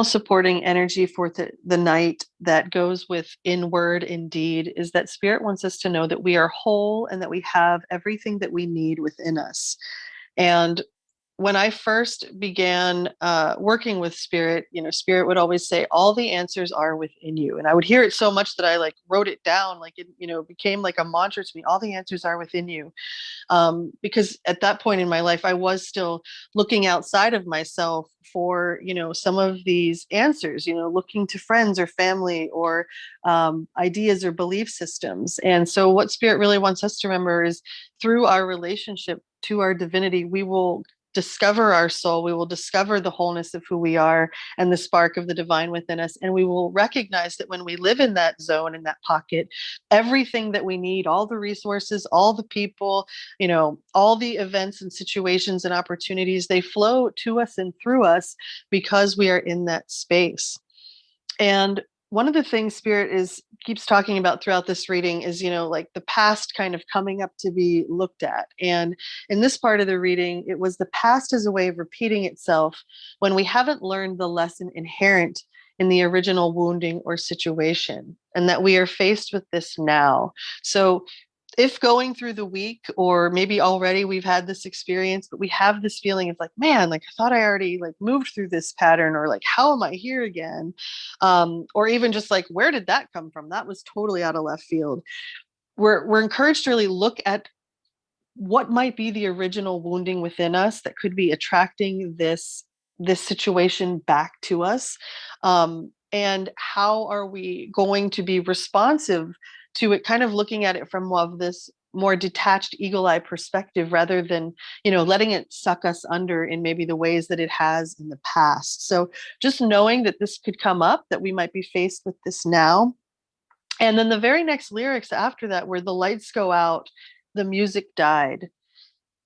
supporting energy for the night that goes with in word indeed is that spirit wants us to know that we are whole and that we have everything that we need within us. And when I first began working with spirit, spirit would always say, all the answers are within you. And I would hear it so much that I like wrote it down, like it, became like a mantra to me. All the answers are within you. Because at that point in my life, I was still looking outside of myself for, some of these answers, looking to friends or family or ideas or belief systems. And so what spirit really wants us to remember is through our relationship to our divinity, we will discover our soul, we will discover the wholeness of who we are and the spark of the divine within us. And we will recognize that when we live in that zone, in that pocket, everything that we need, all the resources, all the people, all the events and situations and opportunities, they flow to us and through us because we are in that space. And one of the things spirit keeps talking about throughout this reading is, like the past kind of coming up to be looked at. And in this part of the reading, it was the past as a way of repeating itself when we haven't learned the lesson inherent in the original wounding or situation, and that we are faced with this now. So if going through the week, or maybe already we've had this experience, but we have this feeling of like, man, like I thought I already like moved through this pattern, or like, how am I here again? Or even just like, where did that come from? That was totally out of left field. We're encouraged to really look at what might be the original wounding within us that could be attracting this situation back to us. And how are we going to be responsive to it, kind of looking at it from more of this more detached eagle eye perspective rather than, letting it suck us under in maybe the ways that it has in the past. So just knowing that this could come up, that we might be faced with this now. And then the very next lyrics after that, where the lights go out, the music died.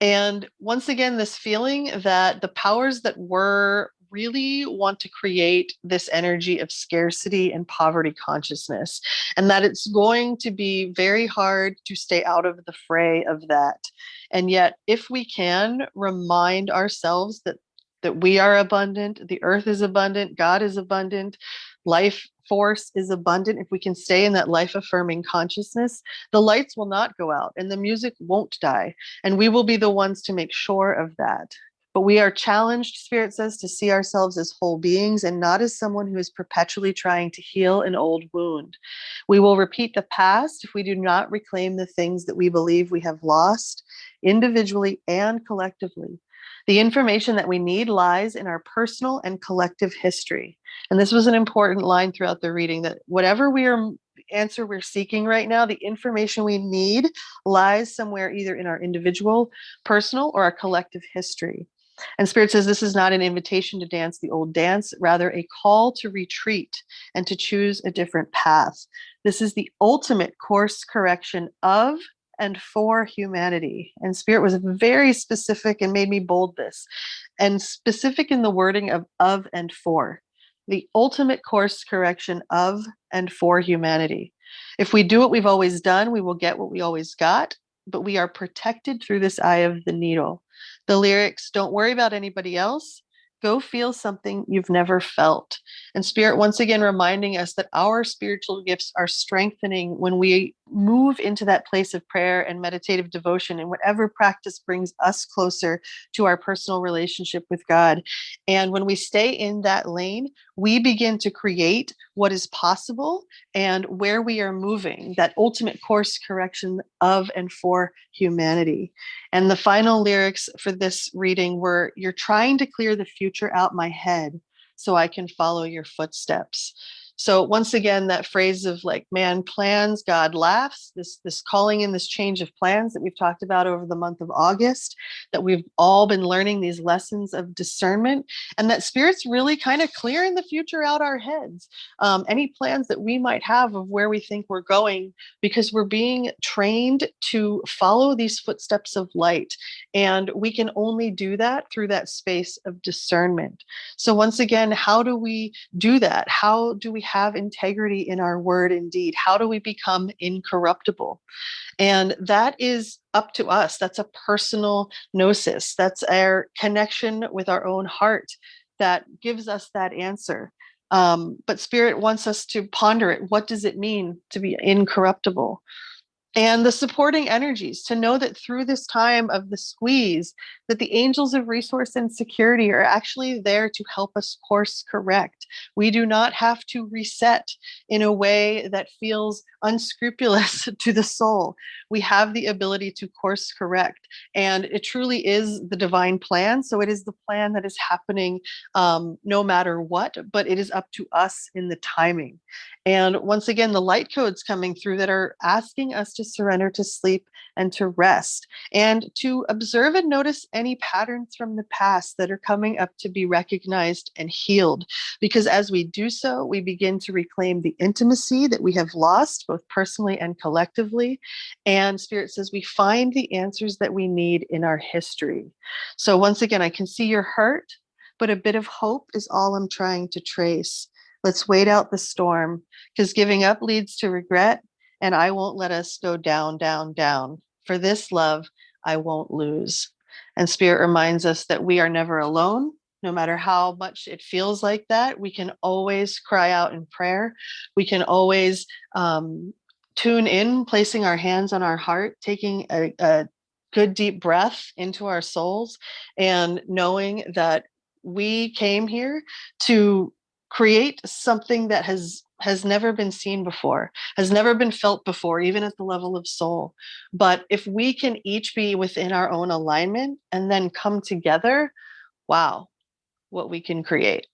And once again, this feeling that the powers that were really want to create this energy of scarcity and poverty consciousness, and that it's going to be very hard to stay out of the fray of that. And yet, if we can remind ourselves that we are abundant, the earth is abundant, God is abundant, life force is abundant, if we can stay in that life affirming consciousness, the lights will not go out and the music won't die. And we will be the ones to make sure of that. But we are challenged, Spirit says, to see ourselves as whole beings and not as someone who is perpetually trying to heal an old wound. We will repeat the past if we do not reclaim the things that we believe we have lost, individually and collectively. The information that we need lies in our personal and collective history. And this was an important line throughout the reading, that whatever answer we're seeking right now, the information we need lies somewhere either in our individual, personal, or our collective history. And Spirit says this is not an invitation to dance the old dance, rather a call to retreat and to choose a different path. This is the ultimate course correction of and for humanity. And Spirit was very specific and made me bold this, and specific in the wording of and for. The ultimate course correction of and for humanity. If we do what we've always done, we will get what we always got, but we are protected through this eye of the needle. The lyrics, don't worry about anybody else. Go feel something you've never felt. And Spirit, once again, reminding us that our spiritual gifts are strengthening when we move into that place of prayer and meditative devotion, and whatever practice brings us closer to our personal relationship with God. And when we stay in that lane, we begin to create what is possible and where we are moving, that ultimate course correction of and for humanity. And the final lyrics for this reading were, you're trying to clear the future out my head so I can follow your footsteps. So once again, that phrase of like, man plans, God laughs, this calling in, this change of plans that we've talked about over the month of August, that we've all been learning these lessons of discernment, and that Spirit's really kind of clearing the future out our heads. Any plans that we might have of where we think we're going, because we're being trained to follow these footsteps of light. And we can only do that through that space of discernment. So once again, how do we do that? How do we have integrity in our word and deed? How do we become incorruptible? And that is up to us. That's a personal gnosis. That's our connection with our own heart that gives us that answer. But Spirit wants us to ponder it. What does it mean to be incorruptible? And the supporting energies, to know that through this time of the squeeze, that the angels of resource and security are actually there to help us course correct. We do not have to reset in a way that feels unscrupulous to the soul. We have the ability to course correct, and it truly is the divine plan. So it is the plan that is happening, no matter what, but it is up to us in the timing. And once again, the light codes coming through that are asking us to surrender to sleep and to rest, and to observe and notice any patterns from the past that are coming up to be recognized and healed. Because as we do so, we begin to reclaim the intimacy that we have lost, both personally and collectively. And Spirit says we find the answers that we need in our history. So once again, I can see your hurt, but a bit of hope is all I'm trying to trace. Let's wait out the storm, because giving up leads to regret, and I won't let us go down, down, down. For this love, I won't lose. And Spirit reminds us that we are never alone. No matter how much it feels like that, we can always cry out in prayer. We can always tune in, placing our hands on our heart, taking a good deep breath into our souls, and knowing that we came here to create something that has never been seen before, has never been felt before, even at the level of soul. But if we can each be within our own alignment and then come together, wow, what we can create.